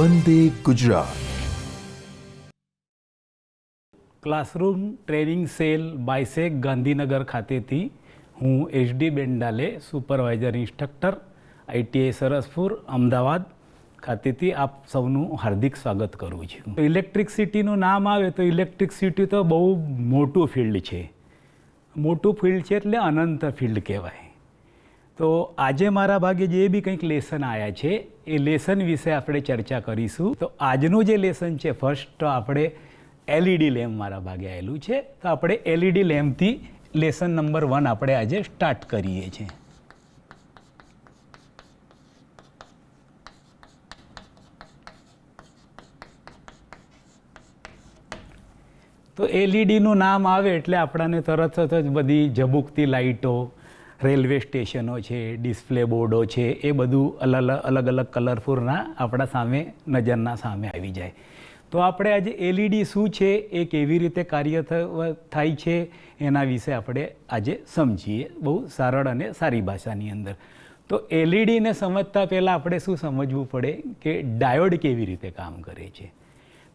વંદે Gujarat. Classroom training cell BISAG Gandhinagar ખાતેથી હું H D Bendale supervisor instructor ITI Saraspur Ahmedabad ખાતેથી આપ સૌનું હાર્દિક સ્વાગત કરું છું. ઇલેક્ટ્રિસિટીનું નામ આવે તો ઇલેક્ટ્રિસિટી તો બહુ મોટું ફિલ્ડ છે. મોટું ફિલ્ડ છે એટલે અનંત ફિલ્ડ કહેવાય. તો આજે મારા ભાગે જે બી કંઈક લેસન આવ્યા છે એ લેસન વિશે આપણે ચર્ચા કરીશું. તો આજનું જે લેસન છે ફર્સ્ટ આપણે એલઈડી લેમ્પ મારા ભાગે આવેલું છે. તો આપણે એલઈડી લેમ્પથી લેસન નંબર 1 આપણે આજે સ્ટાર્ટ કરીએ છીએ. તો એલઈડીનું નામ આવે એટલે આપણાને તરત જ બધી ઝબૂકતી લાઇટો, રેલવે સ્ટેશનો છે, ડિસ્પ્લે બોર્ડો છે, એ બધું અલગ અલગ કલરફુલના આપણા સામે નજરના સામે આવી જાય. તો આપણે આજે એલઈડી શું છે, એ કેવી રીતે કાર્ય થાય છે, એના વિશે આપણે આજે સમજીએ બહુ સરળ અને સારી ભાષાની અંદર. તો એલઈડીને સમજતા પહેલાં આપણે શું સમજવું પડે કે ડાયોડ કેવી રીતે કામ કરે છે.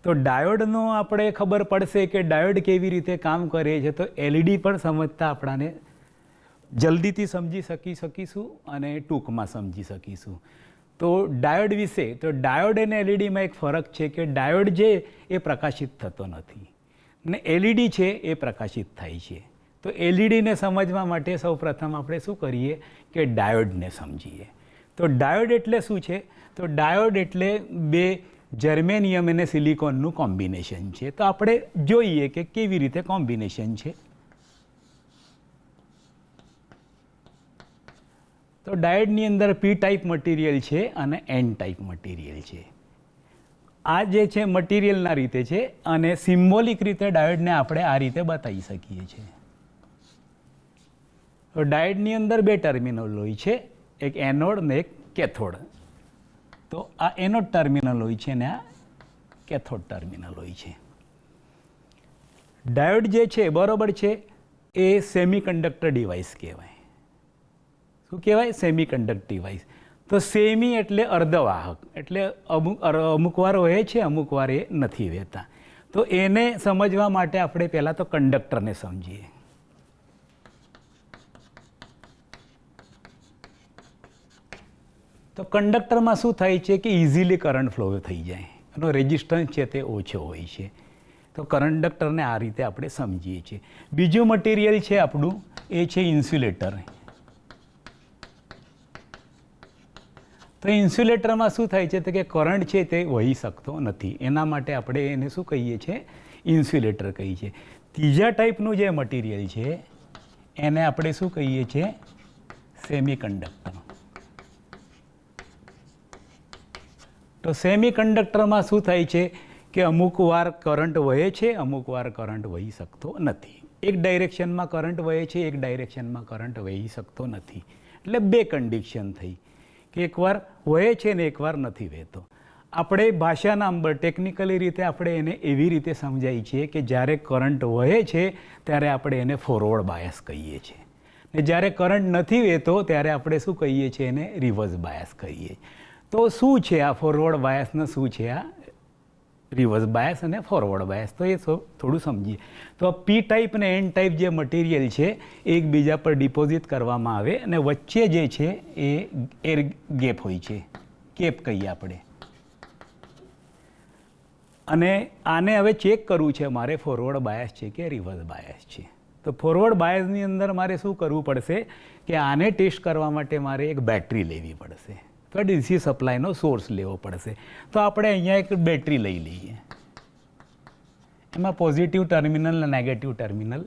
તો ડાયોડનો આપણે ખબર પડશે કે ડાયોડ કેવી રીતે કામ કરે છે તો એલઈડી પણ સમજતા આપણાને જલ્દીથી સમજી શકીશું અને ટૂંકમાં સમજી શકીશું. તો ડાયોડ વિશે, તો ડાયોડ અને એલઈડીમાં એક ફરક છે કે ડાયોડ જે એ પ્રકાશિત થતો નથી ને એલઈડી છે એ પ્રકાશિત થાય છે. તો એલઈડીને સમજવા માટે સૌપ્રથમ આપણે શું કરીએ કે ડાયોડને સમજીએ. તો ડાયોડ એટલે શું છે? તો ડાયોડ એટલે બે જર્મેનિયમ અને સિલિકોનનું કોમ્બિનેશન છે. તો આપણે જોઈએ કે કેવી રીતે કોમ્બિનેશન છે. તો ડાયોડની અંદર પી ટાઈપ મટીરિયલ છે અને એન ટાઈપ મટીરિયલ છે. આ જે છે મટીરિયલના રીતે છે અને સિમ્બોલિક રીતે ડાયોડને આપણે આ રીતે બતાવી શકીએ છીએ. તો ડાયોડની અંદર બે ટર્મિનલ હોય છે, એક એનોડ ને એક કેથોડ. તો આ એનોડ ટર્મિનલ હોય છે ને આ કેથોડ ટર્મિનલ હોય છે. ડાયોડ જે છે બરાબર છે એ સેમિકન્ડક્ટર ડિવાઇસ કહેવાય. શું કહેવાય? Semiconductor device. તો સેમી એટલે અર્ધવાહક, એટલે અમુક વાર વહે છે, અમુક વાર એ નથી વહેતા. તો એને સમજવા માટે આપણે પહેલાં તો કંડક્ટરને સમજીએ. તો કંડક્ટરમાં શું થાય છે કે ઇઝીલી કરંટ ફ્લો થઈ જાય, એનો રેઝિસ્ટન્સ છે તે ઓછો હોય છે. તો કંડક્ટરને આ રીતે આપણે સમજીએ છીએ. બીજું મટીરિયલ છે આપણું એ છે ઇન્સ્યુલેટર. તો ઇન્સ્યુલેટરમાં શું થાય છે તો કે કરંટ છે તે વહી શકતો નથી, એના માટે આપણે એને શું કહીએ છીએ? ઇન્સ્યુલેટર કહીએ છીએ. ત્રીજા ટાઈપનું જે મટીરિયલ છે એને આપણે શું કહીએ છીએ? સેમિકન્ડક્ટર. તો સેમિકન્ડક્ટરમાં શું થાય છે કે અમુક વાર કરંટ વહે છે, અમુક વાર કરંટ વહી શકતો નથી. એક ડાયરેક્શનમાં કરંટ વહે છે, એક ડાયરેક્શનમાં કરંટ વહી શકતો નથી. એટલે બે કન્ડિશન થઈ કે એકવાર વહે છે ને એકવાર નથી વહેતો. આપણે ભાષાના અંદર ટેકનિકલી રીતે આપણે એને એવી રીતે સમજાય છે કે જ્યારે કરંટ વહે છે ત્યારે આપણે એને ફોરવર્ડ બાયસ કહીએ છીએ ને જ્યારે કરંટ નથી વહેતો ત્યારે આપણે શું કહીએ છીએ? એને રિવર્સ બાયસ કહીએ. તો શું છે આ ફોરવર્ડ બાયસને શું છે આ રિવર્સ બાયસ અને ફોરવર્ડ બાયસ? તો એ થોડું સમજીએ. તો પી ટાઈપ અને એન ટાઈપ જે મટીરિયલ છે એ એકબીજા પર ડિપોઝિટ કરવામાં આવે અને વચ્ચે જે છે એ એર ગેપ હોય છે, કેપ કહીએ આપણે. અને આને હવે ચેક કરવું છે મારે ફોરવર્ડ બાયસ છે કે રિવર્સ બાયસ છે. તો ફોરવર્ડ બાયસની અંદર મારે શું કરવું પડશે કે આને ટેસ્ટ કરવા માટે મારે એક બેટરી લેવી પડશે, તો ડીસી સપ્લાયનો સોર્સ લેવો પડશે. તો આપણે અહીંયા એક બેટરી લઈ લઈએ, એમાં પોઝિટિવ ટર્મિનલ અને નેગેટિવ ટર્મિનલ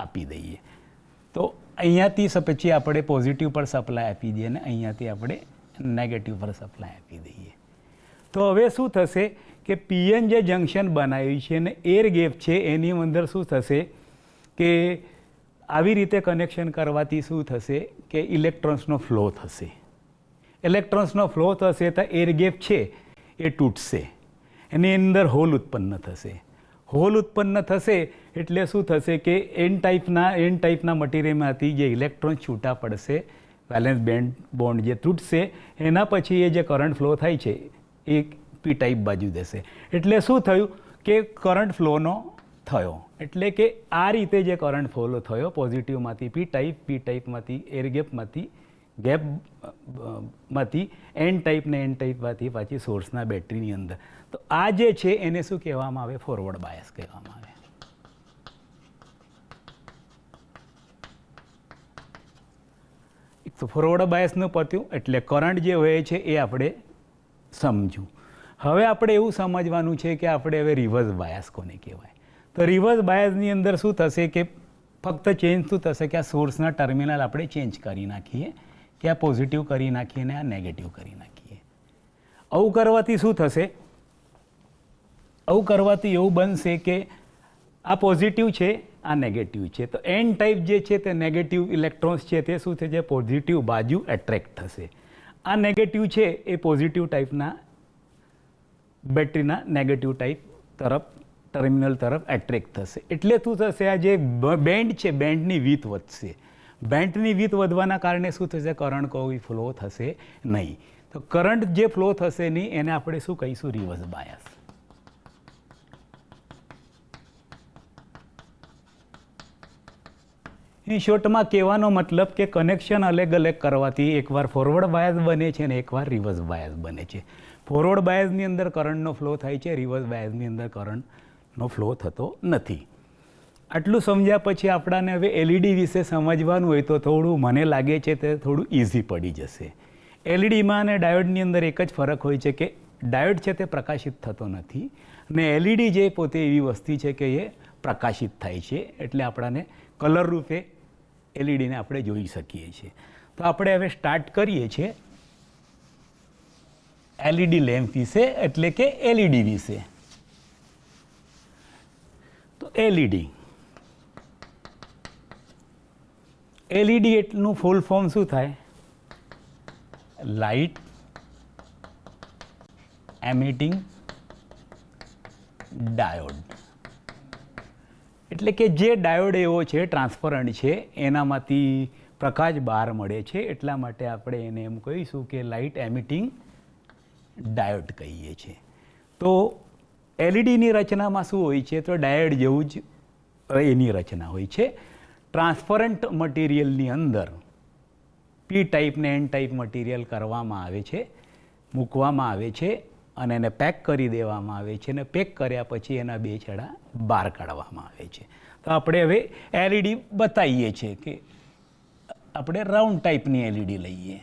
આપી દઈએ. તો અહીંયાથી પછી આપણે પોઝિટિવ પર સપ્લાય આપી દઈએ અને અહીંયાથી આપણે નેગેટિવ પર સપ્લાય આપી દઈએ. તો હવે શું થશે કે પીએન જે જંક્શન બનાવ્યું છે અને એર ગેપ છે એની અંદર શું થશે કે આવી રીતે કનેક્શન કરવાથી શું થશે કે ઇલેક્ટ્રોન્સનો ફ્લો થશે. ઇલેક્ટ્રોન્સનો ફ્લો થશે તો એર ગેપ છે એ તૂટશે, એની અંદર હોલ ઉત્પન્ન થશે. હોલ ઉત્પન્ન થશે એટલે શું થશે કે એન ટાઈપના મટીરિયલમાંથી જે ઇલેક્ટ્રોન છૂટા પડશે, વેલેન્સ બોન્ડ જે તૂટશે, એના પછી એ જે કરંટ ફ્લો થાય છે એ પી ટાઈપ બાજુ જશે. એટલે શું થયું કે કરંટ ફ્લોનો થયો. એટલે કે આ રીતે જે કરંટ ફ્લો થયો પોઝિટિવમાંથી પી ટાઈપમાંથી એર ગેપમાંથી એન ટાઈપ ને એન ટાઈપમાંથી પાછી સોર્સના બેટરીની અંદર. તો આ જે છે એને શું કહેવામાં આવે? ફોરવર્ડ બાયસ કહેવામાં આવે. તો ફોરવર્ડ બાયસનું પત્યું એટલે કરંટ જે હોય છે એ આપણે સમજ્યું. હવે આપણે એવું સમજવાનું છે કે આપણે હવે રિવર્સ બાયસ કોને કહેવાય? તો રિવર્સ બાયસની અંદર શું થશે કે ફક્ત ચેન્જ શું થશે કે આ સોર્સના ટર્મિનલ આપણે ચેન્જ કરી નાખીએ, કે આ પોઝિટિવ કરી નાખીએ ને આ નેગેટિવ કરી નાખીએ. આવું કરવાથી શું થશે? આવું કરવાથી એવું બનશે કે આ પોઝિટિવ છે, આ નેગેટિવ છે. તો એન ટાઈપ જે છે તે નેગેટિવ ઇલેક્ટ્રોન્સ છે તે શું થશે? પોઝિટિવ બાજુ એટ્રેક્ટ થશે. આ નેગેટિવ છે એ પોઝિટિવ ટાઈપના બેટરીના નેગેટિવ ટાઈપ તરફ ટર્મિનલ તરફ એટ્રેક્ટ થશે. એટલે શું થશે? આ જે બેન્ડ છે બેન્ડની વીથ વધશે. બેન્ડની વીથ વધવાના કારણે શું થશે? કરંટ કોઈ ફ્લો થશે નહીં. તો કરંટ જે ફ્લો થશે નહીં એને આપણે શું કહીશું? Reverse bias. ઇન શોર્ટમાં કહેવાનો મતલબ કે કનેક્શન અલગ અલગ કરવાથી એકવાર ફોરવર્ડ બાયસ બને છે અને એકવાર રિવર્સ બાયસ બને છે. ફોરવર્ડ બાયસની અંદર કરંટનો ફ્લો થાય છે, રિવર્સ બાયસની અંદર કરંટનો ફ્લો થતો નથી. આટલું સમજ્યા પછી આપણાને હવે એલઈડી વિશે સમજવાનું હોય તો થોડું મને લાગે છે તે થોડું ઇઝી પડી જશે. એલઈડીમાં અને ડાયોડની અંદર એક જ ફરક હોય છે કે ડાયોડ છે તે પ્રકાશિત થતો નથી અને એલઈડી જે પોતે એવી વસ્તુ છે કે એ પ્રકાશિત થાય છે. એટલે આપણાને કલર રૂપે એલઈડીને આપણે જોઈ શકીએ છીએ. તો આપણે હવે સ્ટાર્ટ કરીએ છીએ એલઈડી લેમ્પ વિશે, એટલે કે એલઈડી વિશે. તો એલઈડી એટલું ફૂલ ફોર્મ શું થાય? Light emitting diode. એટલે કે જે ડાયોડ એવો છે ટ્રાન્સપરન્ટ છે એનામાંથી પ્રકાશ બહાર મળે છે, એટલા માટે આપણે એને એમ કહીશું કે લાઇટ એમિટિંગ ડાયોડ કહીએ છીએ. તો એલઈડીની રચનામાં શું હોય છે? તો ડાયોડ જેવું જ એની રચના હોય છે. ટ્રાન્સપરન્ટ મટીરિયલની અંદર પી ટાઈપ ને એન ટાઈપ મટીરિયલ કરવામાં આવે છે, મૂકવામાં આવે છે અને એને પેક કરી દેવામાં આવે છે અને પેક કર્યા પછી એના બે છેડા બહાર કાઢવામાં આવે છે. તો આપણે હવે એલઈડી બતાવીએ છીએ કે આપણે રાઉન્ડ ટાઈપની એલઈડી લઈએ.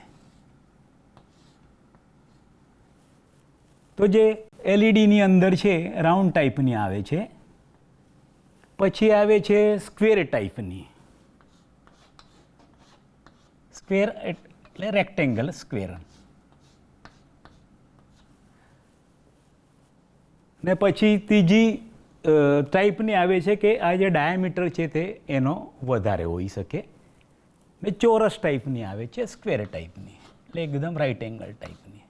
તો જે એલઈડીની અંદર છે રાઉન્ડ ટાઈપની આવે છે, પછી આવે છે સ્ક્વેર ટાઈપની. સ્ક્વેર એટલે રેક્ટેંગલ સ્ક્વેર. ને પછી ત્રીજી ટાઈપની આવે છે કે આ જે ડાયામીટર છે તે એનો વધારે હોઈ શકે. ને ચોરસ ટાઈપની આવે છે, સ્ક્વેર ટાઈપની એટલે એકદમ રાઇટ એંગલ ટાઈપની.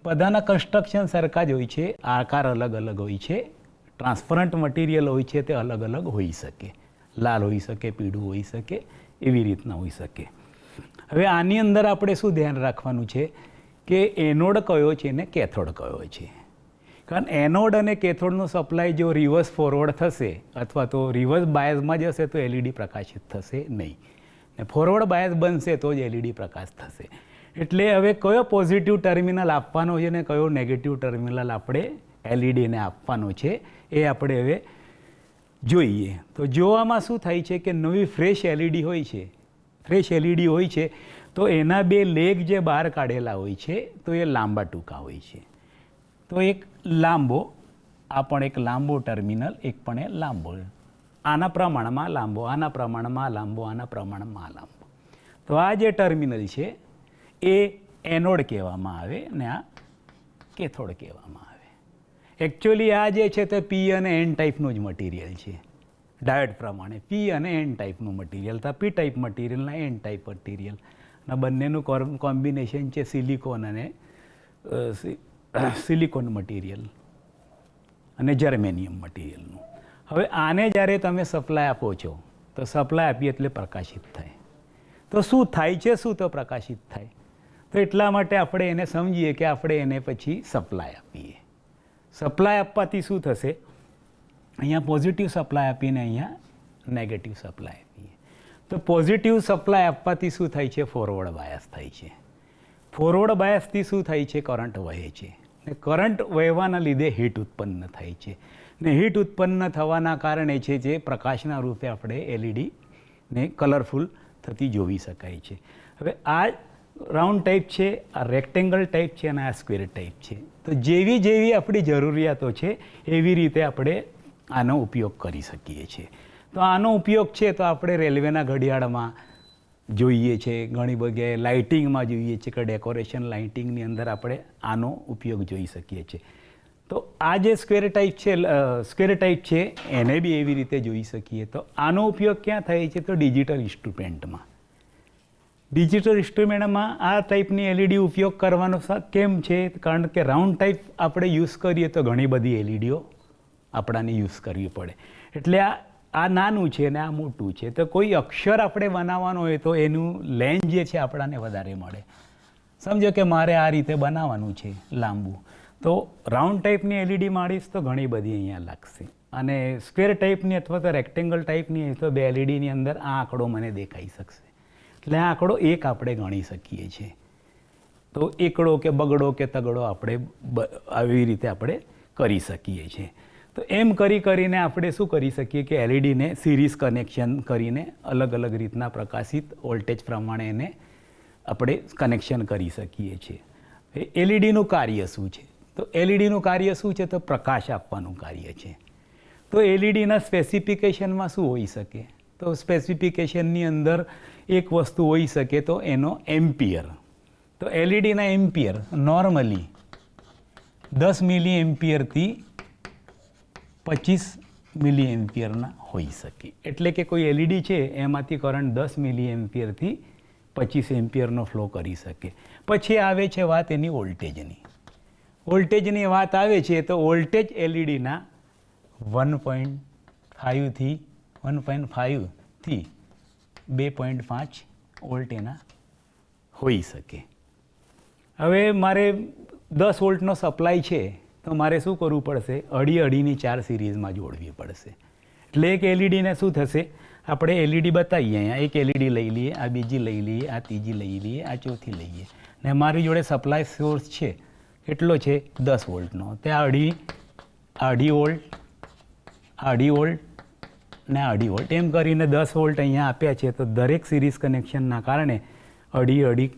બધાના કન્સ્ટ્રક્શન સરખા જ હોય છે, આકાર અલગ અલગ હોય છે. ટ્રાન્સપરન્ટ મટીરિયલ હોય છે તે અલગ અલગ હોઈ શકે, લાલ હોઈ શકે, પીળું હોઈ શકે, એવી રીતના હોઈ શકે. હવે આની અંદર આપણે શું ધ્યાન રાખવાનું છે કે એનોડ કયો છે ને કેથોડ કયો છે. કારણ એનોડ અને કેથોડનો સપ્લાય જો રિવર્સ ફોરવર્ડ થશે અથવા તો રિવર્સ બાયસમાં જશે તો એલઈડી પ્રકાશિત થશે નહીં, ને ફોરવર્ડ બાયસ બનશે તો જ એલઈડી પ્રકાશ થશે. એટલે હવે કયો પોઝિટિવ ટર્મિનલ આપવાનો છે ને કયો નેગેટિવ ટર્મિનલ આપણે એલઈડીને આપવાનો છે એ આપણે હવે જોઈએ. તો જોવામાં શું થાય છે કે નવી ફ્રેશ એલઈડી હોય છે, ફ્રેશ એલઈડી હોય છે તો એના બે લેગ જે બહાર કાઢેલા હોય છે તો એ લાંબા ટૂંકા હોય છે. તો એક લાંબો, આ પણ એક લાંબો ટર્મિનલ, એક પણ એ લાંબો, આના પ્રમાણમાં લાંબો, આના પ્રમાણમાં લાંબો, આના પ્રમાણમાં લાંબો. તો આ જે ટર્મિનલ છે એ એનોડ કહેવામાં આવે ને આ કેથોડ કહેવામાં આવે. એકચ્યુઅલી આ જે છે તે પી અને એન ટાઈપનું જ મટીરિયલ છે. ડાયોડ પ્રમાણે પી અને એન ટાઈપનું મટીરિયલ, તો પી ટાઈપ મટીરિયલના એન ટાઈપ મટીરિયલ અને બંનેનું કોમ્બિનેશન છે સિલિકોન અને સિલિકોન મટીરિયલ અને જર્મેનિયમ મટીરિયલનું. હવે આને જ્યારે તમે સપ્લાય આપો છો તો સપ્લાય આપીએ એટલે પ્રકાશિત થાય. તો શું થાય છે? શું તો પ્રકાશિત થાય. તો એટલા માટે આપણે એને સમજીએ કે આપણે એને પછી સપ્લાય આપીએ. સપ્લાય આપવાથી શું થશે, અહીંયા પોઝિટિવ સપ્લાય આપીને અહીંયા નેગેટિવ સપ્લાય આપીએ. તો પોઝિટિવ સપ્લાય આપવાથી શું થાય છે, ફોરવર્ડ બાયસ થાય છે. ફોરવર્ડ બાયસથી શું થાય છે, કરંટ વહે છે. ને કરંટ વહેવાના લીધે હીટ ઉત્પન્ન થાય છે. ને હીટ ઉત્પન્ન થવાના કારણે છે જે પ્રકાશના રૂપે આપણે એલઈડીને કલરફુલ થતી જોઈ શકાય છે. હવે આ રાઉન્ડ ટાઈપ છે, આ રેક્ટેંગલ ટાઈપ છે અને આ સ્ક્વેર ટાઈપ છે. તો જેવી જેવી આપણી જરૂરિયાતો છે એવી રીતે આપણે આનો ઉપયોગ કરી શકીએ છીએ. તો આનો ઉપયોગ છે તો આપણે રેલવેના ઘડિયાળમાં જોઈએ છે, ઘણી જગ્યાએ લાઇટિંગમાં જોઈએ છે કે ડેકોરેશન લાઇટિંગની અંદર આપણે આનો ઉપયોગ જોઈ શકીએ છીએ. તો આ જે સ્ક્વેર ટાઈપ છે એને બી એવી રીતે જોઈ શકીએ. તો આનો ઉપયોગ ક્યાં થાય છે, તો ડિજિટલ ઇન્સ્ટ્રુમેન્ટમાં. ડિજિટલ ઇન્સ્ટ્રુમેન્ટમાં આ ટાઈપની એલઈડી ઉપયોગ કરવાનો કેમ છે, કારણ કે રાઉન્ડ ટાઈપ આપણે યુઝ કરીએ તો ઘણી બધી એલઈડીઓ આપણાને યુઝ કરવી પડે. એટલે આ નાનું છે ને આ મોટું છે. તો કોઈ અક્ષર આપણે બનાવવાનો હોય તો એનું લેન્થ જે છે આપણાને વધારે મળે. સમજો કે મારે આ રીતે બનાવવાનું છે લાંબુ, તો રાઉન્ડ ટાઈપની એલઈડી મારીશ તો ઘણી બધી અહીંયા લાગશે. અને સ્ક્વેર ટાઈપની અથવા તો રેક્ટેંગલ ટાઈપની તો બે એલઈડીની અંદર આ આંકડો મને દેખાઈ શકશે. એટલે આ આંકડો એક આપણે ગણી શકીએ છીએ. તો એકડો કે બગડો કે તગડો આપણે આવી રીતે આપણે કરી શકીએ છીએ. તો એમ કરીને આપણે શું કરી શકીએ કે એલઈડીને સિરીઝ કનેક્શન કરીને અલગ અલગ રીતના પ્રકાશિત વોલ્ટેજ પ્રમાણે એને આપણે કનેક્શન કરી શકીએ છીએ. એલઈડીનું કાર્ય શું છે, તો એલઈડીનું કાર્ય શું છે, તો પ્રકાશ આપવાનું કાર્ય છે. તો એલઈડીના સ્પેસિફિકેશનમાં શું હોઈ શકે, તો સ્પેસિફિકેશનની અંદર એક વસ્તુ હોઈ શકે તો એનો એમ્પિયર. તો એલઈડીના એમ્પિયર નોર્મલી 10 મિલી એમ્પિયરથી 25 મિલી એમ્પિયરના હોઈ શકે. એટલે કે કોઈ એલઈડી છે એમાંથી કરંટ 10 મિલી એમ્પિયરથી 25 એમ્પિયરનો ફ્લો કરી શકે. પછી આવે છે વાત એની વોલ્ટેજની. વોલ્ટેજની વાત આવે છે તો વોલ્ટેજ એલઈડીના 1.5થી 2.5 વોલ્ટ એના હોઈ શકે. હવે મારે 10 વોલ્ટનો સપ્લાય છે તો મારે શું કરવું પડશે, અઢીની 4 સિરીઝમાં જોડવી પડશે. એટલે એક એલઈડીને શું થશે, આપણે એલઈડી બતાવીએ અહીંયા, એક એલઈડી લઈ લઈએ, આ બીજી લઈ લઈએ, આ ત્રીજી લઈ લઈએ, આ ચોથી લઈએ, ને મારી જોડે સપ્લાય સોર્સ છે કેટલો છે, 10 વોલ્ટનો. ત્યાં અઢી વોલ્ટ, અઢી વોલ્ટ ને અઢી વોલ્ટ એમ કરીને 10 વોલ્ટ અહીંયા આપ્યા છે. તો દરેક સિરીઝ કનેક્શનના કારણે અઢી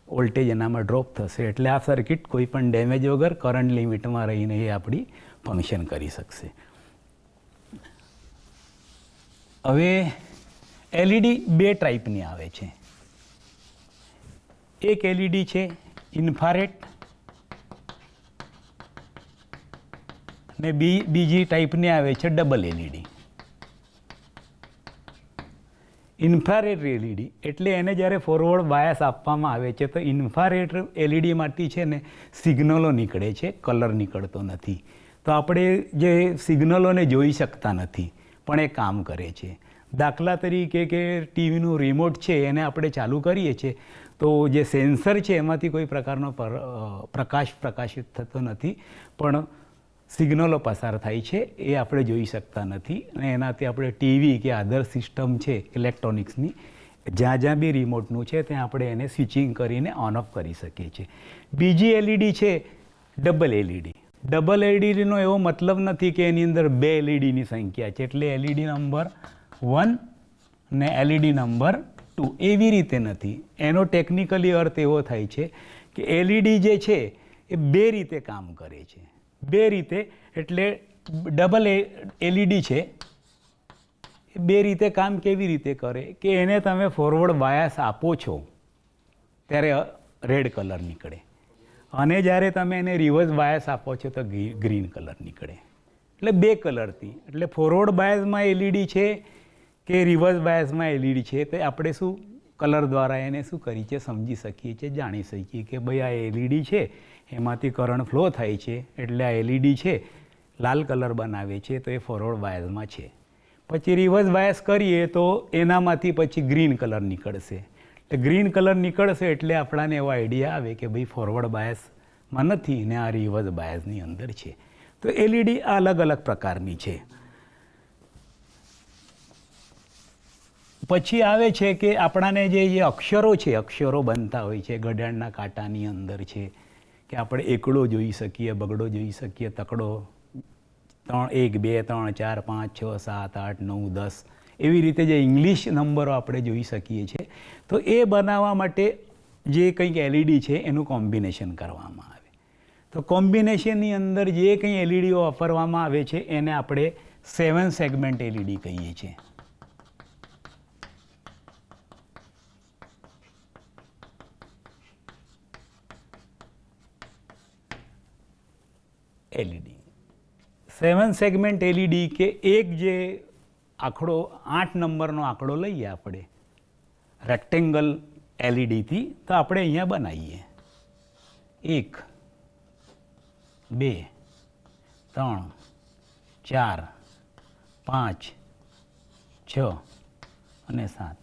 વોલ્ટેજ એનામાં ડ્રોપ થશે. એટલે આ સર્કિટ કોઈ પણ ડેમેજ વગર કરંટ લિમિટમાં રહીને એ આપણી ફંક્શન કરી શકશે. હવે એલઈડી બે ટાઈપની આવે છે. એક એલઈડી છે ઇન્ફ્રારેડ ને બીજી ટાઈપની આવે છે ડબલ એલઈડી. ઇન્ફ્રારેડ એલઈડી એટલે એને જ્યારે ફોરવર્ડ બાયસ આપવામાં આવે છે તો ઇન્ફ્રારેડ એલઈડીમાંથી છે ને સિગ્નલો નીકળે છે, કલર નીકળતો નથી. તો આપણે જે સિગ્નલોને જોઈ શકતા નથી પણ એ કામ કરે છે. દાખલા તરીકે કે ટીવીનું રિમોટ છે એને આપણે ચાલુ કરીએ છીએ તો જે સેન્સર છે એમાંથી કોઈ પ્રકારનો પ્રકાશ પ્રકાશિત થતો નથી પણ સિગ્નલો પસાર થાય છે, એ આપણે જોઈ શકતા નથી. અને એનાથી આપણે ટીવી કે અધર સિસ્ટમ છે ઇલેક્ટ્રોનિક્સની જ્યાં જ્યાં બી રિમોટનું છે ત્યાં આપણે એને સ્વિચિંગ કરીને ઓન ઓફ કરી શકીએ છીએ. બીજી એલઈડી છે ડબલ એલઈડી. ડબલ એલઈડીનો એવો મતલબ નથી કે એની અંદર બે એલઈડીની સંખ્યા છે, એટલે એલઈડી નંબર 1 ને એલઈડી નંબર 2 એવી રીતે નથી. એનો ટેકનિકલી અર્થ એવો થાય છે કે એલઈડી જે છે એ બે રીતે કામ કરે છે. બે રીતે એટલે ડબલ એલઈડી છે એ બે રીતે કામ કેવી રીતે કરે કે એને તમે ફોરવર્ડ બાયસ આપો છો ત્યારે રેડ કલર નીકળે અને જ્યારે તમે એને રિવર્સ બાયસ આપો છો તો ગ્રીન કલર નીકળે. એટલે બે કલરથી, એટલે ફોરવર્ડ બાયસમાં એલઈડી છે કે રિવર્સ બાયસમાં એલઈડી છે તો આપણે શું કલર દ્વારા એને શું કરી છે સમજી શકીએ છીએ, જાણી શકીએ કે ભાઈ આ એલઈડી છે એમાંથી કરંટ ફ્લો થાય છે એટલે આ એલઈડી છે લાલ કલર બનાવે છે તો એ ફોરવર્ડ બાયસમાં છે. પછી રિવર્સ બાયસ કરીએ તો એનામાંથી પછી ગ્રીન કલર નીકળશે. તો ગ્રીન કલર નીકળશે એટલે આપણાને એવો આઈડિયા આવે કે ભાઈ ફોરવર્ડ બાયસમાં નથી ને આ રિવર્સ બાયસની અંદર છે. તો એલઈડી આ અલગ અલગ પ્રકારની છે. પછી આવે છે કે આપણાને જે અક્ષરો છે, અક્ષરો બનતા હોય છે ઘડિયાળના કાંટાની અંદર છે કે આપણે એકડો જોઈ શકીએ, બગડો જોઈ શકીએ, તકડો, 1 2 3 4 5 6 7 8 9 10 એવી રીતે જે ઇંગ્લિશ નંબરો આપણે જોઈ શકીએ છીએ. તો એ બનાવવા માટે જે કંઈક એલઈડી છે એનું કોમ્બિનેશન કરવામાં આવે. તો કોમ્બિનેશનની અંદર જે કંઈ એલઈડીઓ વાપરવામાં આવે છે એને આપણે 7 સેગમેન્ટ એલઈડી કહીએ છીએ. એલઈડી 7 સેગમેન્ટ એલઈડી કે એક જે આંકડો 8 નંબરનો આંકડો લઈએ આપણે રેક્ટેંગલ એલઈડીથી, તો આપણે અહીંયા બનાવીએ 1 2 3 4 5 6 અને 7.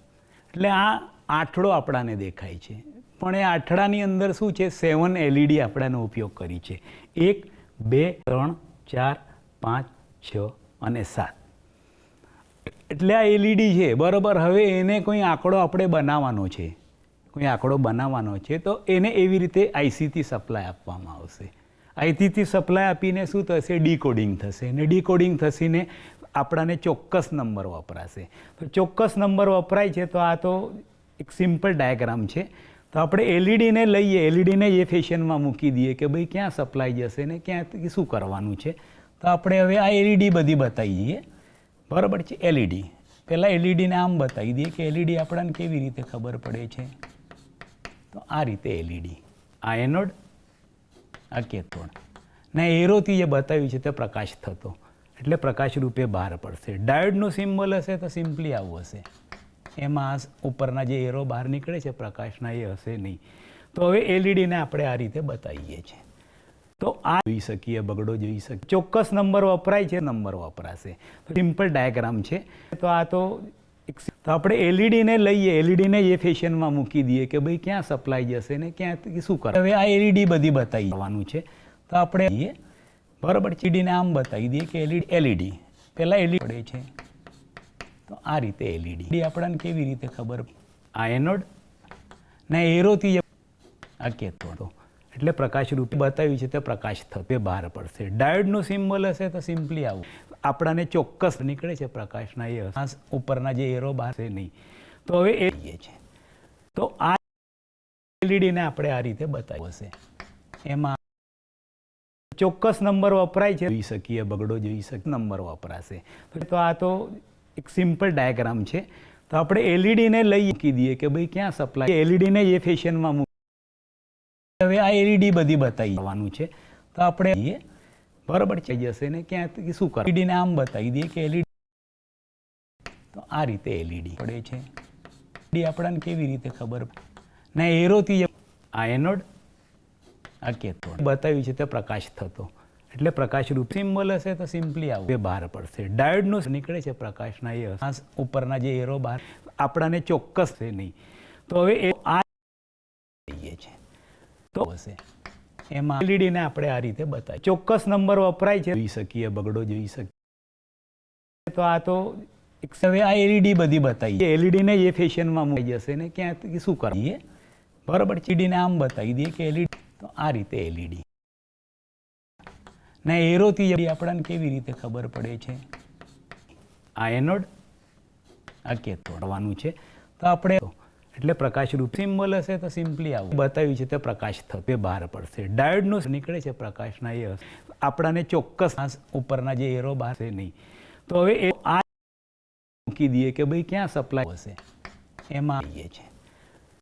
એટલે આ આઠડો આપણાને દેખાય છે, પણ એ આઠડાની અંદર શું છે, 7 એલઈડી આપણાનો ઉપયોગ કરી છે. 1 2 3 4 5 6 અને 7. એટલે આ એલઈડી છે બરાબર. હવે એને કોઈ આંકડો આપણે બનાવવાનો છે, કોઈ આંકડો બનાવવાનો છે તો એને એવી રીતે આઈસીથી સપ્લાય આપવામાં આવશે. આઈસીથી સપ્લાય આપીને શું થશે, ડીકોડિંગ થશે ને ડીકોડિંગ થશીને આપણાને ચોક્કસ નંબર વપરાશે. તો ચોક્કસ નંબર વપરાય છે તો આ તો એક સિમ્પલ ડાયાગ્રામ છે. તો આપણે એલઈડીને લઈએ, એલઈડીને એ ફેશનમાં મૂકી દઈએ કે ભાઈ ક્યાં સપ્લાય જશે ને ક્યાં શું કરવાનું છે. તો આપણે હવે આ એલઈડી બધી બતાવી દઈએ બરાબર છે. એલઈડી પહેલાં એલઈડીને આમ બતાવી દઈએ કે એલઈડી આપણને કેવી રીતે ખબર પડે છે. તો આ રીતે એલઈડી, આ એનોડ, આ કેથોડ ને એરોથી જે બતાવ્યું છે તે પ્રકાશ થતો એટલે પ્રકાશ રૂપે બહાર પડશે. ડાયોડનું સિમ્બોલ હશે તો સિમ્પલી આવું હશે, એમાં ઉપરના જે એરો બહાર નીકળે છે પ્રકાશના એ હશે નહીં. તો હવે એલઈડીને આપણે આ રીતે બતાવીએ છીએ. તો આ જોઈ શકીએ, બગડો જોઈ શકીએ, ચોક્કસ નંબર વપરાય છે, નંબર વપરાશે. સિમ્પલ ડાયાગ્રામ છે. તો આ તો આપણે એલઈડીને લઈએ, એલઈડીને એ ફેશનમાં મૂકી દઈએ કે ભાઈ ક્યાં સપ્લાય જશે ને ક્યાં શું કરે. હવે આ એલઈડી બધી બતાવી દેવાનું છે. તો આપણે બરાબર ચીડીને આમ બતાવી દઈએ કે એલઈડી પહેલાં એલઈડી પડે છે. તો આ રીતે એલઈડી આપણને કેવી રીતે ખબર, આ એનોડ ને એરોથી આ કેથોડ એટલે પ્રકાશ રૂપે બતાવ્યું છે તે પ્રકાશ થતો બહાર પડશે. ડાયોડનું સિમ્બોલ હશે તો સિમ્પલી આવું આપણાને ચોક્કસ નીકળે છે પ્રકાશના એ હશે, ઉપરના જે એરો બહાર છે નહીં. તો હવે એ છે. તો આ એલઈડીને આપણે આ રીતે બતાવ્યું હશે, એમાં ચોક્કસ નંબર વપરાય છે, જોઈ શકીએ, બગડો જોઈ શકીએ, નંબર વપરાશે. તો આ તો એક સિમ્પલ ડાયાગ્રામ છે. તો આપણે એલઈડીને લઈ મૂકી દઈએ કે ભાઈ ક્યાં સપ્લાય, એલઈડીને એ ફેશનમાં મૂકી. હવે આ એલઈડી બધી બતાવી દેવાનું છે. તો આપણે બરાબર થઈ જશે ને ક્યાં શું કરે, એલઈડીને આમ બતાવી દઈએ કે એલઈડી. તો આ રીતે એલઈડી પડે છે. એલઈડી આપણને કેવી રીતે ખબર ને એરોથી આ એનોડ, આ કેથોડ બતાવ્યું છે તે પ્રકાશ થતો એટલે પ્રકાશ રૂપ સિમ્બોલ હશે તો સિમ્પલી આવું બહાર પડશે. ડાયોડનું નીકળે છે પ્રકાશના એ હશે, ઉપરના જે એરો બહાર આપણાને ચોક્કસ છે નહીં. તો હવે આ છે તો હશે, એમાં એલઈડીને આપણે આ રીતે બતાવીએ. ચોક્કસ નંબર વપરાય છે, જોઈ શકીએ, બગડો જોઈ શકીએ. તો આ તો હવે આ એલઈડી બધી બતાવી, એલઈડીને એ ફેશનમાં મૂકી જશે ને ક્યાં શું કરીએ બરાબર ચીડીને આમ બતાવી દઈએ કે એલઈડી. તો આ રીતે એલઈડી ને એરોથી આપણને કેવી રીતે ખબર પડે છે, આ એનોડ, આ કેથોડવાનું છે. તો આપણે એટલે પ્રકાશ રૂપ સિમ્બોલ હશે તો સિમ્પલી આવું બતાવ્યું છે તે પ્રકાશ થતો બહાર પડશે. ડાયોડનું નીકળે છે પ્રકાશના એ હશે, આપણાને ચોક્કસ ઉપરના જે એરો બહાર છે નહીં. તો હવે આ મૂકી દઈએ કે ભાઈ ક્યાં સપ્લાય હશે, એમાં છે.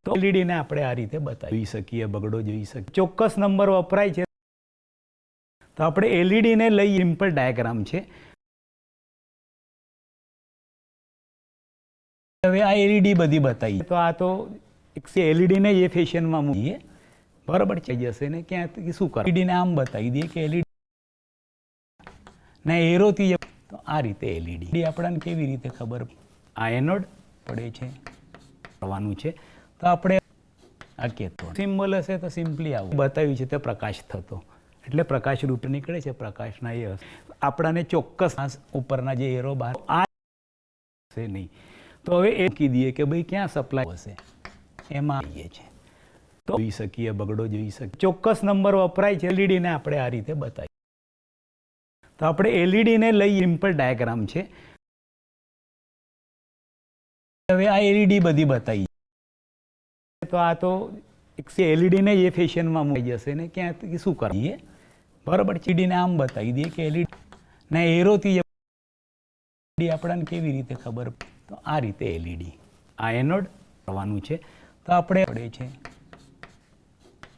તો એલઈડીને આપણે આ રીતે બતાવી શકીએ, બગડો જોઈ શકીએ, ચોક્કસ નંબર વપરાય છે. તો આપણે એલઈડીને લઈ સિમ્પલ ડાયાગ્રામ છે. હવે આ એલઈડી બધી બતાવી. તો આ તો એલઈડીને એ ફેશનમાં મૂકીએ બરાબર થઈ જશે ને ક્યાં શું કરે, એલઈડીને આમ બતાવી દઈએ કે એલઈડી ને એરોથી. તો આ રીતે એલઈડી આપણને કેવી રીતે ખબર, આ એનોડ પડે છે કરવાનું છે. તો આપણે આ કેથોડ સિમ્બોલ હશે તો સિમ્પલી આવું બતાવ્યું છે તે પ્રકાશ થતો એટલે પ્રકાશ રૂપ નીકળે છે પ્રકાશના એ આપણાને ચોક્કસ ઉપરના જે એરો બહાર આ હશે નહીં તો હવે એ કહી દઈએ કે ભાઈ ક્યાં સપ્લાય હશે એમાં આવીએ છે તો જોઈ શકીએ બગડો જોઈ શકીએ ચોક્કસ નંબર વપરાય છે એલઈડીને આપણે આ રીતે બતાવીએ તો આપણે એલઈડીને લઈ સિમ્પલ ડાયાગ્રામ છે હવે આ એલઈડી બધી બતાવી તો આ તો એલઈડીને એ ફેશનમાં મૂકી જશે ને ક્યાં શું કરીએ બરાબર ચીડીને આમ બતાવી દઈએ કે એલઈડી ને એરોથી આપણને કેવી રીતે ખબર તો આ રીતે એલઈડી આ એનોડ કરવાનું છે તો આપણે પડે છે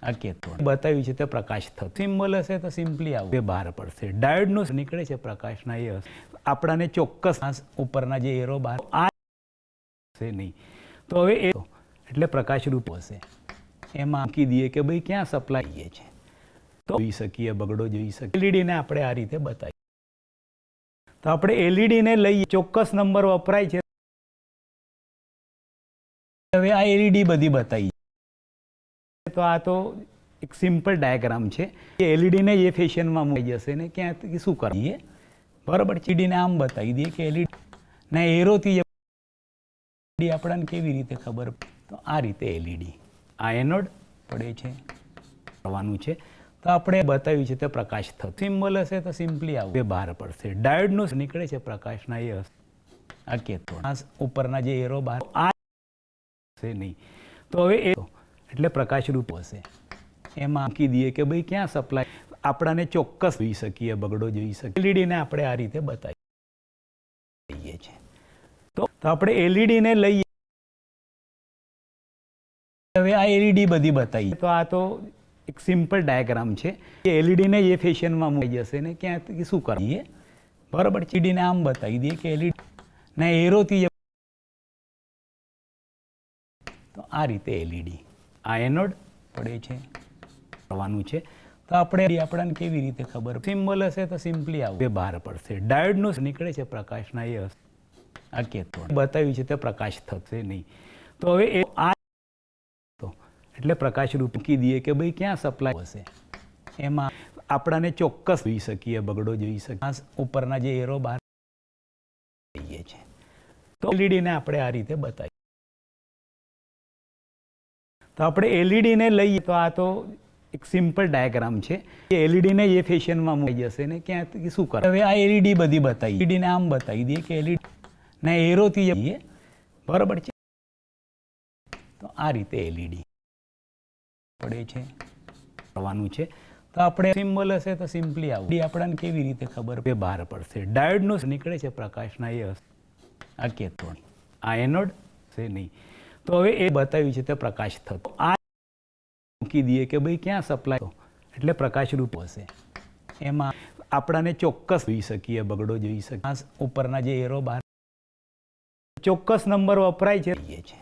આ કેથોડ બતાવ્યું છે તે પ્રકાશ થતો સિમ્બોલ હશે તો સિમ્પલી આવું બહાર પડશે ડાયોડનું નીકળે છે પ્રકાશના એ આપણાને ચોક્કસ ઉપરના જે એરો બહાર આ હશે નહીં તો હવે એ એટલે પ્રકાશ રૂપ હશે એમાં મૂકી દઈએ કે ભાઈ ક્યાં સપ્લાય છે તો જોઈ શકીએ બગડો જોઈ શકીએ એલઈડીને આપણે આ રીતે બતાવીએ તો આપણે એલઈડીને લઈએ ચોક્કસ નંબર વપરાય છે હવે આ એલઈડી બધી બતાવી તો આ તો એક સિમ્પલ ડાયાગ્રામ છે કે એલઈડીને એ ફેશનમાં મૂકી જશે ને ક્યાં શું કરીએ બરાબર ચીડીને આમ બતાવી દઈએ કે એલઈડી ને એરોથી આપણને કેવી રીતે ખબર તો આ રીતે એલઈડી આ એનોડ પડે છે કરવાનું છે તો આપણે બતાવ્યું છે તે પ્રકાશ થતો સિમ્બોલ હશે તો સિમ્પલી આવું બહાર પડશે ડાયોડનું નીકળે છે પ્રકાશના એ આ કેથોડ ઉપરના જે એરો બહાર આ હશે નહીં તો હવે એ એટલે પ્રકાશ રૂપ હશે એમાં મૂકી દઈએ કે ભાઈ ક્યાં સપ્લાય આપણાને ચોક્કસ જોઈ શકીએ બગડો જોઈ શકીએ એલઈડીને આપણે આ રીતે બતાવીએ છે તો આપણે એલઈડીને લઈએ હવે આ એલઈડી બધી બતાવી તો આ તો એક સિમ્પલ ડાયાગ્રામ છે કે એલઈડીને એ ફેશનમાં મૂકી જશે ને ક્યાં શું કરીએ બરાબર ચીડીને આમ બતાવી દઈએ કે એલઈડી ને એરોથી તો આ રીતે એલઈડી આ એનોડ પડે છે કરવાનું છે તો આપણે આપણને કેવી રીતે ખબર સિમ્બોલ હશે તો સિમ્પલી આવું બહાર પડશે ડાયોડનું નીકળે છે પ્રકાશના એ આ કેથોડ બતાવ્યું છે તે પ્રકાશ થશે નહીં તો હવે એ આ એટલે પ્રકાશ રૂપ મૂકી દઈએ કે ભાઈ ક્યાં સપ્લાય હશે એમાં આપણાને ચોક્કસ જોઈ શકીએ બગડો જોઈ શકીએ ઉપરના જે એરો બહાર છે તો એલઈડીને આપણે આ રીતે બતાવીએ તો આપણે એલઈડીને લઈએ તો આ તો એક સિમ્પલ ડાયાગ્રામ છે કે એલઈડીને એ ફેશનમાં મૂકી જશે ને ક્યાં શું કરે હવે આ એલઈડી બધી બતાવી એલઈડીને આમ બતાવી દઈએ કે એલઈડી ને એરોથી બરાબર છે તો આ રીતે એલઈડી પડે છે કરવાનું છે તો આપણે સિમ્બોલ હશે તો સિમ્પલી આવું આપણને કેવી રીતે ખબર બહાર પડશે ડાયોડનું નીકળે છે પ્રકાશના એ આ કેથોડ આ એનોડ છે નહીં તો હવે એ બતાવ્યું છે તે પ્રકાશ થતો આ મૂકી દઈએ કે ભાઈ ક્યાં સપ્લાય એટલે પ્રકાશ રૂપ હશે એમાં આપણાને ચોક્કસ જોઈ શકીએ બગડો જોઈ શકીએ ઉપરના જે એરો બહાર ચોક્કસ નંબર વપરાય છે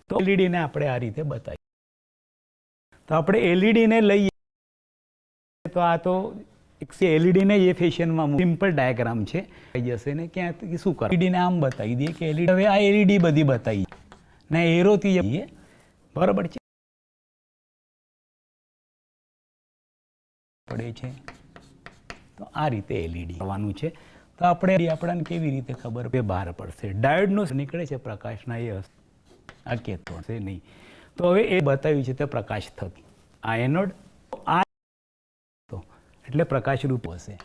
તો એલઈડીને આપણે આ રીતે બતાવીએ તો આપણે એલઈડીને લઈએ તો આ તો એલઈડીને એ ફેશનમાં સિમ્પલ ડાયાગ્રામ છે થઈ જશે ને ક્યાં શું કરે એલઈડીને આમ બતાવી દઈએ કે એલઈડી હવે આ એલઈડી બધી બતાવી ને એરોથી બરાબર છે પડે છે તો આ રીતે એલઈડી કરવાનું છે તો આપણે આપણને કેવી રીતે ખબર બહાર પડશે ડાયોડનું નીકળે છે પ્રકાશના એ આ કેથોડ છે નહીં તો હવે એ બતાવ્યું છે તે પ્રકાશ થતો આ એનોડ આ એટલે પ્રકાશ રૂપ હશે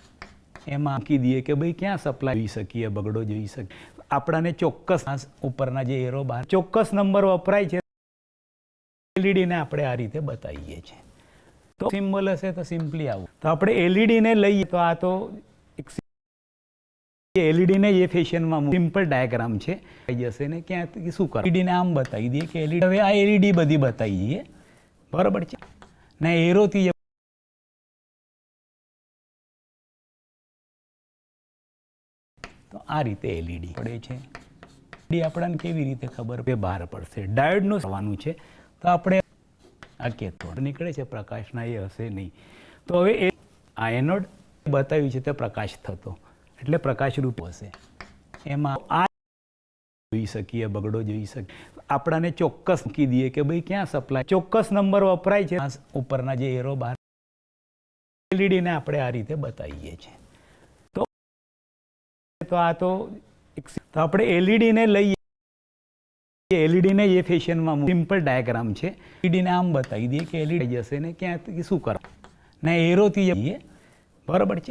એમાં મૂકી દઈએ કે ભાઈ ક્યાં સપ્લાય જોઈ શકીએ બગડો જોઈ શકીએ આપણાને ચોક્કસ ઉપરના જે એરો બહાર ચોક્કસ નંબર વપરાય છે એલઈડીને આપણે આ રીતે બતાવીએ છીએ તો સિમ્બોલ હશે તો સિમ્પલી આવું તો આપણે એલઈડીને લઈએ તો આ તો એલઈડીને એ ફેશનમાં સિમ્પલ ડાયાગ્રામ છે થઈ જશે ને ક્યાં શું કરે એલઈડીને આમ બતાવી દઈએ કે એલઈડી હવે આ એલઈડી બધી બતાવી દઈએ બરાબર છે ને એરોથી તો આ રીતે એલઈડી પડે છે આપણને કેવી રીતે ખબર બહાર પડશે ડાયોડનું થવાનું છે તો આપણે આ કેથોડ નીકળે છે પ્રકાશના એ હશે નહીં તો હવે એ આ એનોડ બતાવ્યું છે તે પ્રકાશ થતો એટલે પ્રકાશ રૂપ હશે એમાં આ જોઈ શકીએ, બગડો જોઈ શકીએ. આપણાને ચોક્કસ મૂકી દઈએ કે ભાઈ ક્યાં સપ્લાય, ચોક્કસ નંબર વપરાય છે. ઉપરના જે એરો બાર એલઈડીને આપણે આ રીતે બતાવીએ છીએ. તો આ તો આપણે એલઈડીને લઈએ, એલઈડીને એ ફેશનમાં સિમ્પલ ડાયાગ્રામ છે. એલઈડીને આમ બતાવી દઈએ કે એલઈડી જશે ને ક્યાં શું કરવા ને એરોથી જઈએ, બરાબર છે.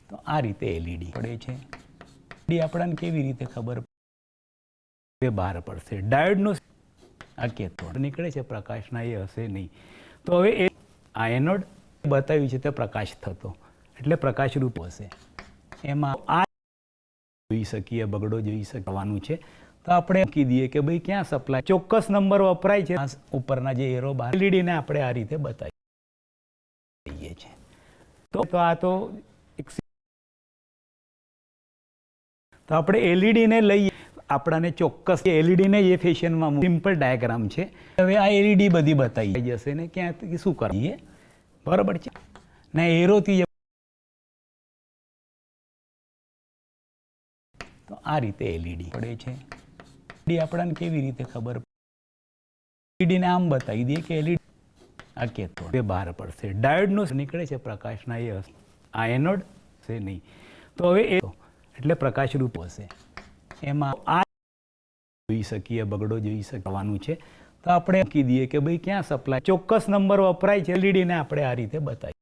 તો આ રીતે એલઈડી પડે છે. એલઈડી આપણને કેવી રીતે ખબર બહાર પડશે? ડાયોડનું આ કેથોડ નીકળે છે પ્રકાશના, એ હશે નહીં. તો હવે એ આ એનોડ બતાવ્યું છે તે પ્રકાશ થતો, એટલે પ્રકાશરૂપ હશે. એમાં આ જોઈ શકીએ, બગડો જોઈ શકવાનું છે. તો આપણે મૂકી દઈએ કે ભાઈ ક્યાં સપ્લાય, ચોક્કસ નંબર વપરાય છે. ઉપરના જે એરો બાર એલઈડીને આપણે આ રીતે બતાવીએ છીએ. તો આ તો આપણે એલઈડીને લઈએ, આપણાને ચોક્કસ એલઈડીને એ ફેશનમાં સિમ્પલ ડાયાગ્રામ છે. હવે આ એલઈડી બધી બતાવી જશે ને ક્યાં શું કરીએ, બરાબર છે. ને એરોથી તો આ રીતે એલઈડી પડે છે. એલઈડી આપણને કેવી રીતે ખબર? એલઈડીને આમ બતાવી દઈએ કે એલઈડી આ કેથોડ બહાર પડશે. ડાયોડનું નીકળે છે પ્રકાશના, એ હશે. આ એનોડ હશે નહીં. તો હવે એ એટલે પ્રકાશરૂપ હશે. એમાં આ જોઈ શકીએ, બગડો જોઈ શકવાનું છે. તો આપણે મૂકી દઈએ કે ભાઈ ક્યાં સપ્લાય, ચોક્કસ નંબર વપરાય છે. એલઈડીને આપણે આ રીતે બતાવીએ.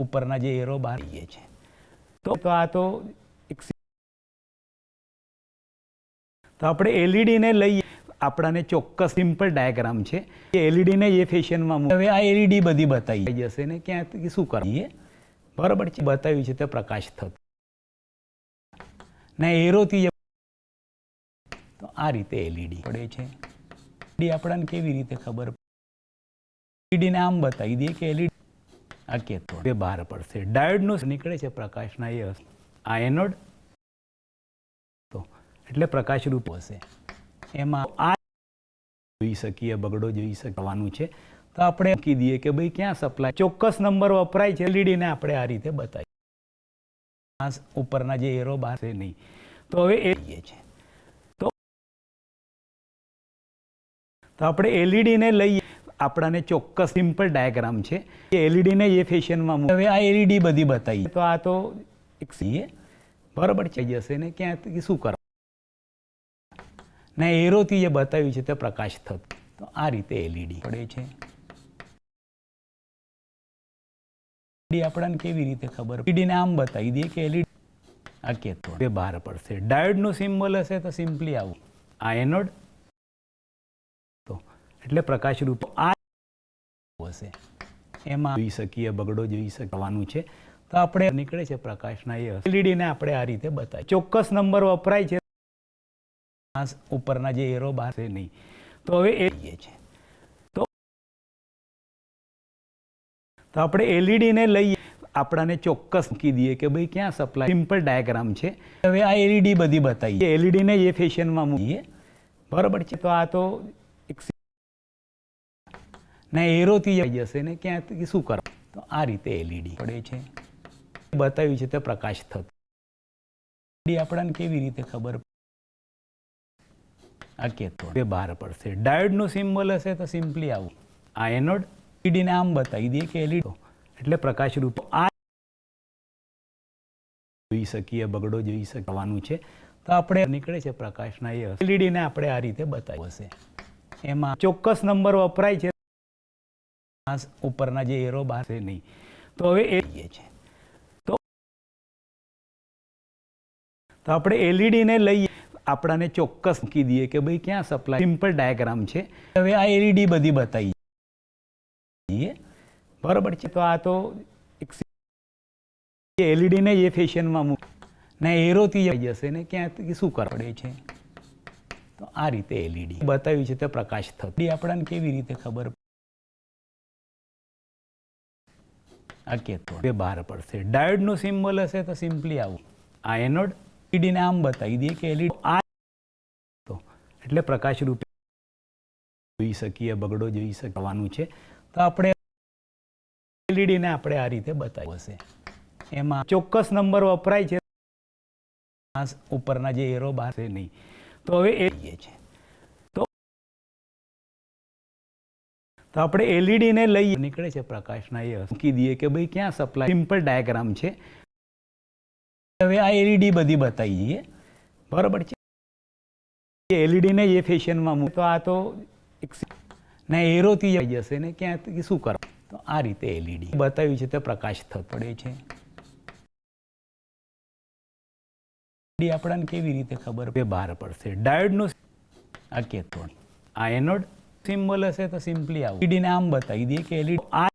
ઉપરના જે એરો બહાર જઈએ છે. તો આ તો આપણે એલઈડીને લઈએ, આપણાને ચોક્કસ સિમ્પલ ડાયાગ્રામ છે. એલઈડીને એ ફેશનમાં હવે આ એલઈડી બધી બતાવી જશે ને ક્યાં શું કરીએ, બરાબર છે. બતાવ્યું છે તે પ્રકાશ થતો ને એરોથી તો આ રીતે એલઈડી પડે છે. એલઈડી આપણને કેવી રીતે ખબર? એલઈડીને આમ બતાવી દઈએ કે એલઈડી આ કેથોડ બહાર પડશે. ડાયોડનું નીકળે છે પ્રકાશના, એ હશે. આ એનોડ તો એટલે પ્રકાશરૂપ હશે. એમાં આ જોઈ શકીએ, બગડો જોઈ શકવાનું છે. તો આપણે મૂકી દઈએ કે ભાઈ ક્યાં સપ્લાય, ચોક્કસ નંબર વપરાય છે. એલઈડીને આપણે આ રીતે બતાવીએ. ઉપરના જે એરો બહાર છે નહીં. તો હવે એ છે. તો આપણે એલઈડીને લઈએ, આપણાને ચોક્કસ સિમ્પલ ડાયાગ્રામ છે. એલઈડીને એ ફેશનમાં હવે આ એલઈડી બધી બતાવી. તો આ તો બરાબર છે જશે ને ક્યાં શું કરવા ને એરોથી જે બતાવ્યું છે તે પ્રકાશ થતો. તો આ રીતે એલઈડી પડે છે. એલઈડી આપણને કેવી રીતે ખબર? એલઈડીને આમ બતાવી દઈએ કે એલઈડી આ કેથોડ બહાર પડશે. ડાયોડનું સિમ્બોલ હશે તો સિમ્પલી આવું, આ એનોડ તો એટલે પ્રકાશરૂપ આ હશે. એમાં જોઈ શકીએ, બગડો જોઈ શકવાનું છે. તો આપણે નીકળે છે પ્રકાશના, એ એલઈડીને આપણે આ રીતે બતાવીએ. ચોક્કસ નંબર વપરાય છે. ઉપરના જે એરો બહાર છે નહીં. તો હવે એ છે. તો આપણે એલઈડીને લઈએ, આપણાને ચોક્કસ મૂકી દઈએ કે ભાઈ ક્યાં સપ્લાય, સિમ્પલ ડાયાગ્રામ છે. હવે આ એલઈડી બધી બતાવી, એલઈડીને એ ફેશનમાં મૂકીએ, બરાબર છે. તો આ તો ને એરોથી જશે ને ક્યાં શું કરવા તો આ રીતે એલઈડી પડે છે. બતાવ્યું છે તે પ્રકાશ થતો. એલઈડી આપણને કેવી રીતે ખબર? આ કેથોડ બહાર પડશે. ડાયોડનું સિમ્બોલ હશે તો સિમ્પલી આવું, આ એનોડ. એલઈડીને આમ બતાવી દઈએ કે એલઈડી એટલે પ્રકાશરૂપ આ જોઈ શકીએ, બગડો જોઈ શકવાનું છે. તો આપણે નીકળે છે પ્રકાશના, એ એલઈડીને આપણે આ રીતે બતાવ્યું હશે. એમાં ચોક્કસ નંબર વપરાય છે. ઉપરના જે એરો બહાર છે નહીં. તો હવે એ છે. તો આપણે એલઈડીને લઈએ, આપણાને ચોક્કસ મૂકી દઈએ કે ભાઈ ક્યાં સપ્લાય, સિમ્પલ ડાયાગ્રામ છે. હવે આ એલઈડી બધી બતાવી, બરાબર છે. તો આ તો એલઈડીને એ ફેશનમાં મૂક ને એરોથી જશે ને ક્યાં શું કરવા પડે છે. તો આ રીતે એલઈડી બતાવ્યું છે તે પ્રકાશ થતો. આપણને કેવી રીતે ખબર? આ કેથોડ બહાર પડશે. ડાયોડનું સિમ્બોલ હશે તો સિમ્પલી આવું, આ એનોડ. એલઈડીને આમ બતાવી દઈએ કે એલઈડી આ તો એટલે પ્રકાશરૂપ જોઈ શકીએ, બગડો જોઈ શકવાનું છે. તો આપણે એલઈડીને આપણે આ રીતે બતાવ્યું હશે. એમાં ચોક્કસ નંબર વપરાય છે, ઉપરના જે એરો બહાર છે નહીં. તો હવે એ છે તો આપણે એલઈડી ને લઈએ, નીકળે છે પ્રકાશના એ મૂકી દઈએ કે ભાઈ ક્યાં સપ્લાય. સિમ્પલ ડાયાગ્રામ છે. હવે આ એલઈડી બધી બતાવી દઈએ, બરાબર છે. એલઈડી ને એ ફેશનમાં મૂક તો આ તો ને એરોથી જશે ને ક્યાં શું કરો. તો આ રીતે એલઈડી બતાવ્યું છે તે પ્રકાશ થતો પડે છે. આપણને કેવી રીતે ખબર બહાર પડશે? ડાયોડનું આ કેથોડ, આ એનોડ સિમ્બોલ હશે તો સિમ્પલી આવું એલઈડી ને આમ બતાવી દઈએ કે એલઈડી આ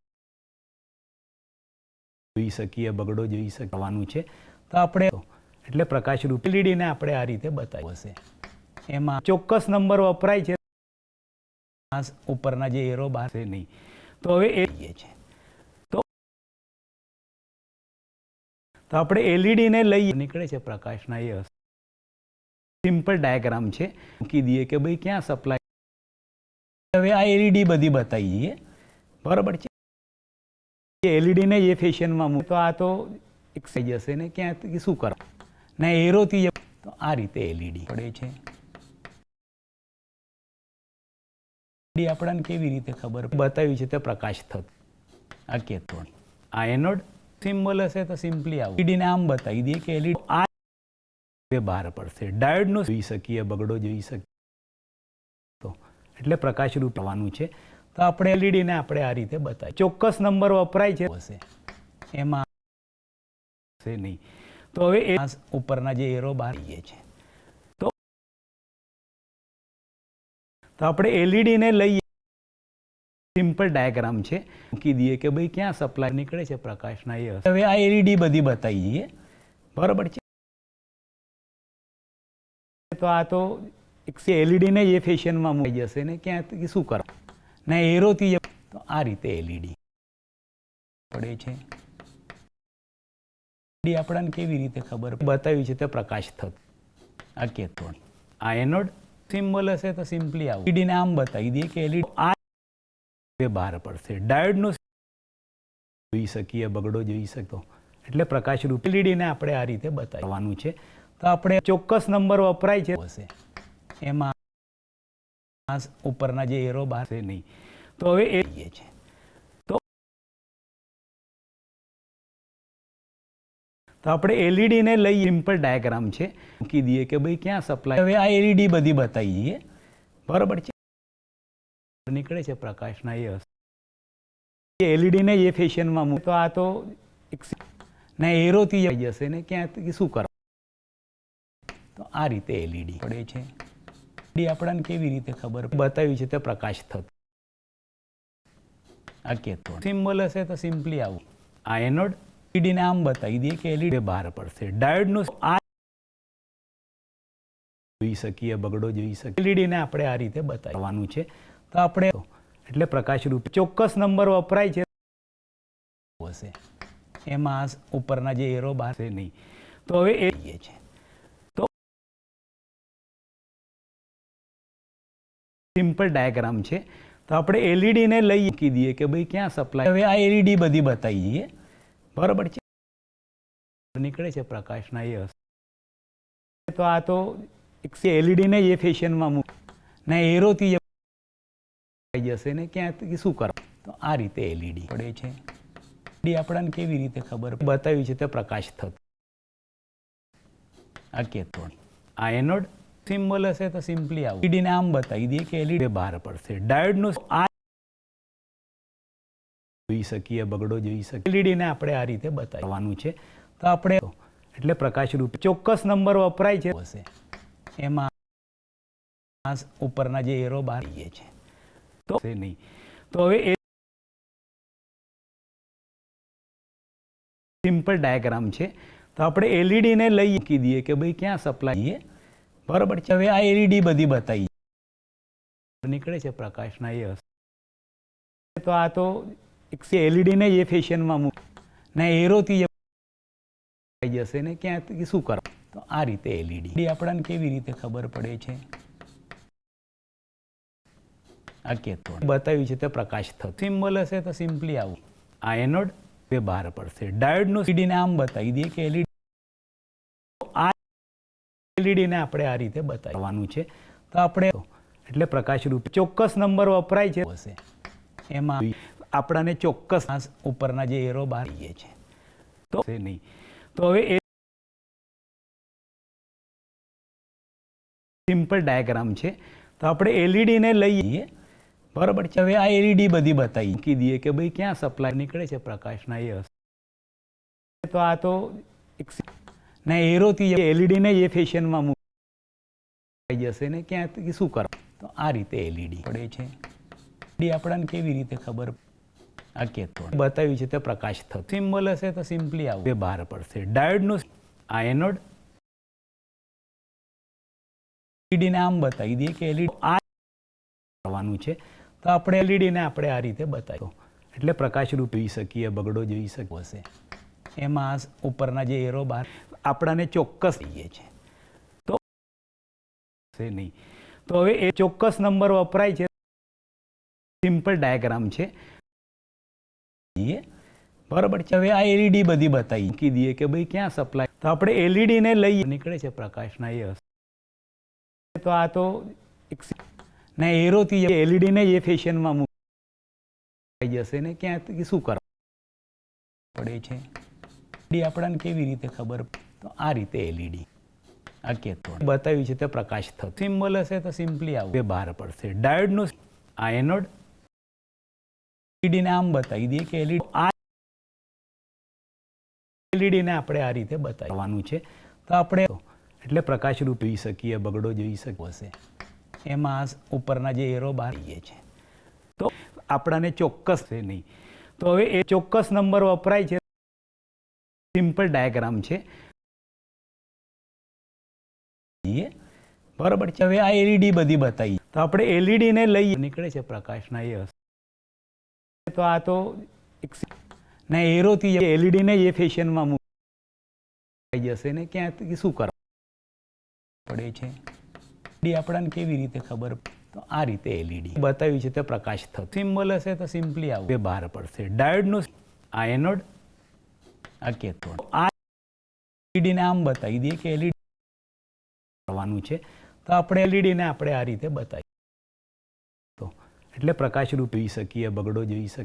જોઈ શકીએ, બગડો જોઈ શકવાનું છે. તો આપણે એટલે પ્રકાશ રૂપ એલઈડી ને આપણે આ રીતે બતાવ્યું હશે. એમાં ચોક્કસ નંબર વપરાય છે, ઉપરના જે એરો બહાર છે નહીં. તો હવે એ છે તો આપણે એલઈડી ને લઈએ, નીકળે છે પ્રકાશના એ સિમ્પલ ડાયાગ્રામ છે. મૂકી દઈએ કે ભાઈ ક્યાં સપ્લાય. હવે આ એલઈડી બધી બતાવી દઈએ, બરાબર છે. એલઈડી ને એ ફેશનમાં મૂક તો આ તો એક થઈ જશે ને ક્યાં શું કરો ને એરોથી. તો આ રીતે એલઈડી પડે છે. આપણને કેવી રીતે ખબર બતાવ્યું છે તે પ્રકાશ થતો. આ કેથોડ, આ એનોડ સિમ્બોલ હશે તો સિમ્પલી આવું એલઈડી ને આમ બતાવી દઈએ કે એલઈડી આ બહાર પડશે. ડાયોડનું જોઈ શકીએ, બગડો જોઈ શકીએ તો એટલે પ્રકાશ રૂપ થવાનું છે. તો આપણે એલઈડી ને આપણે આ રીતે બતાવીએ. ચોક્કસ નંબર વપરાય છે હશે એમાં છે નહીં. તો હવે એ ઉપરના જે એરો બહાર છે તો આપણે એલઈડી ને લઈએ, સિમ્પલ ડાયાગ્રામ છે. મૂકી દઈએ કે ભાઈ ક્યાં સપ્લાય, નીકળે છે પ્રકાશના એ. હવે આ એલઈડી બધી બતાવી દઈએ, બરાબર છે. તો આ તો એલઈડી ને એ ફેશનમાં મૂકી જશે ને ક્યાં શું કરો ને એરોથી. તો આ રીતે એલઈડી પડે છે. આપણને કેવી રીતે ખબર બતાવ્યું છે તે પ્રકાશ થતો. આ કેથોડ, આ એનોડ સિમ્બોલ હશે તો સિમ્પલી આવું એલઈડી ને આમ બતાવી દઈએ કે એલઈડી આ બહાર પડશે. ડાયોડનું જોઈ શકીએ, બગડો જોઈ શકતો એટલે પ્રકાશ રૂપ એલઈડી ને આપણે આ રીતે બતાવવાનું છે. તો આપણે ચોક્કસ નંબર વપરાય છે હશે એમાં ઉપરના જે એરો બહાર છે નહીં. તો હવે એ છે તો આપણે એલઈડી ને લઈએ, સિમ્પલ ડાયાગ્રામ છે. મૂકી દઈએ કે ભાઈ ક્યાં સપ્લાય. હવે આ એલઈડી બધી બતાવી દઈએ, બરાબર છે. નીકળે છે પ્રકાશના એ એલઈડી ને એ ફેશનમાં મૂક તો આ તો ને એરોથી જશે ને ક્યાં શું કરો. તો આ રીતે એલઈડી પડે છે. આપણને કેવી રીતે ખબર બતાવ્યું છે તે પ્રકાશ થતો. આ કેથોડ સિમ્બોલ હશે તો સિમ્પલી આવું, આ એનોડ એલઈડી ને આમ બતાવી દઈએ કે એલઈડી બહાર પડશે. ડાયોડનું આ જોઈ શકીએ, બગડો જોઈ શકીએ એલઈડી ને આપણે આ રીતે બતાવવાનું છે. તો આપણે એટલે પ્રકાશ રૂપ ચોક્કસ નંબર વપરાય છે હશે એમાં ઉપરના જે એરો બહાર છે નહીં. તો હવે એ છે તો સિમ્પલ ડાયાગ્રામ છે. તો આપણે એલઈડી ને લઈએ, મૂકી દઈએ કે ભાઈ ક્યાં સપ્લાય. હવે આ એલઈડી બધી બતાવી દઈએ, બરાબર છે. નીકળે છે પ્રકાશના એ તો આ તો એલઈડી ને એ ફેશનમાં મૂક ને એરોથી જશે ને ક્યાં શું કરો. તો આ રીતે એલઈડી પડે છે. આપણને કેવી રીતે ખબર બતાવ્યું છે તે પ્રકાશ થતો. આ કેથોડ, આ એનોડ સિમ્બોલ હશે તો સિમ્પલી આવું એલઈડી ને આમ બતાવી દઈએ કે એલઈડી બહાર પડશે. ડાયોડનું આ જોઈ શકીએ, બગડો જોઈ શકીએ એલઈડી ને આપણે આ રીતે બતાવવાનું છે. તો આપણે એટલે પ્રકાશ રૂપ ચોક્કસ નંબર વપરાય છે હશે એમાં ઉપરના જે એરો બહાર છે તો નહીં. તો હવે એ સિમ્પલ ડાયાગ્રામ છે. તો આપણે એલઈડી ને લઈએ, મૂકી દઈએ કે ભાઈ ક્યાં સપ્લાય, બરાબર છે. હવે આ એલઈડી બધી બતાવી નીકળે છે પ્રકાશના એ તો આ તો એલઈડી ને એ ફેશનમાં મૂક ને એરોથી જશે ને ક્યાં શું કરો. તો આ રીતે એલઈડી આપણને કેવી રીતે ખબર પડે છે. આ કેથોડ બતાવ્યું છે તે પ્રકાશ થતો. સિમ્બોલ હશે તો સિમ્પલી આવું, આ એનોડ એ બહાર પડશે. ડાયોડનું એલઈડીને આમ બતાવી દઈએ કે એલઈડી આ એલઈડીને આપણે આ રીતે બતાવવાનું છે. તો આપણે એટલે પ્રકાશરૂપ ચોક્કસ નંબર વપરાય છે હશે એમાં આપણાને ચોક્કસ ઉપરના જે એરો બહાર લઈએ છે તો નહીં. તો હવે એ સિમ્પલ ડાયાગ્રામ છે. તો આપણે એલઈડીને લઈએ બરાબર છે. હવે આ એલઈડી બધી બતાવી મૂકી દઈએ કે ભાઈ ક્યાં સપ્લાય નીકળે છે પ્રકાશના એ હશે. તો આ તો ના એરોથી એલઈડીને એ ફેશનમાં મૂકી જશે ને ક્યાં શું કરવા. તો આ રીતે એલઈડી પડે છે. એલઈડી આપણને કેવી રીતે ખબર આ કેતો બતાવ્યું છે તે પ્રકાશ થતો સિમ્બોલ હશે તો સિમ્પલી આવું બહાર પડશે. ડાયોડનું આ એનોડ એલઈડીને આમ બતાવી દઈએ કે એલઈડી આ કરવાનું છે. તો આપણે એલઈડીને આપણે આ રીતે બતાવ્યો એટલે પ્રકાશરૂપ જોઈ શકીએ, બગડો જોઈ શકીએ હશે એમાં ઉપરના જે એરો બહાર આપણાને ચોક્કસ લઈએ છે તો નહીં. તો હવે એ ચોક્કસ નંબર વપરાય છે. સિમ્પલ ડાયાગ્રામ છે બરાબર છે. હવે આ એલઈડી બધી બતાવી મૂકી દઈએ કે ભાઈ ક્યાં સપ્લાય. તો આપણે એલઈડીને લઈએ નીકળે છે પ્રકાશના એ હશે. તો આ તો ના એરોથી એલઈડીને એ ફેશનમાં મૂકી જશે ને ક્યાં શું કરવા પડે છે. એલઈડી આપણને કેવી રીતે ખબર. તો આ રીતે એલઈડી આ કેતો બતાવ્યું છે તે પ્રકાશ થતો સિમ્બોલ હશે તો સિમ્પલી આવું બહાર પડશે. ડાયોડનું આ એનોડ એલઈડીને આમ બતાવી દઈએ કે એલઈડી આ એલઈડીને આપણે આ રીતે બતાવવાનું છે. તો આપણે એટલે પ્રકાશરૂપ જોઈ શકીએ, બગડો જોઈ શકીએ હશે એમાં ઉપરના જે એરો બહાર લઈએ છે તો આપણાને ચોક્કસ છે નહીં. તો હવે એ ચોક્કસ નંબર વપરાય છે. સિમ્પલ ડાયાગ્રામ છે બરાબર છે. હવે આ એલઈડી બધી બતાવી તો આપણે એલઈડીને લઈએ નીકળે છે પ્રકાશના એ હશે. તો આ તો ના એરોથી એલઈડીને એ ફેશનમાં મૂકી જશે ને ક્યાં શું કરવા પડે છે. એલઈડી આપણને કેવી રીતે ખબર. તો આ રીતે એલઈડી બતાવ્યું છે તે પ્રકાશ થતો સિમ્બોલ હશે તો સિમ્પલી આવું બહાર પડશે. ડાયોડનું આ એનોડ આ કેથોડ આ એલઈડીને આમ બતાવી દઈએ કે એલઈડી કરવાનું છે. તો આપણે એલઈડીને આપણે આ રીતે બતાવીએ તો એટલે પ્રકાશરૂપ જોઈ શકીએ, બગડો જોઈ શકીએ.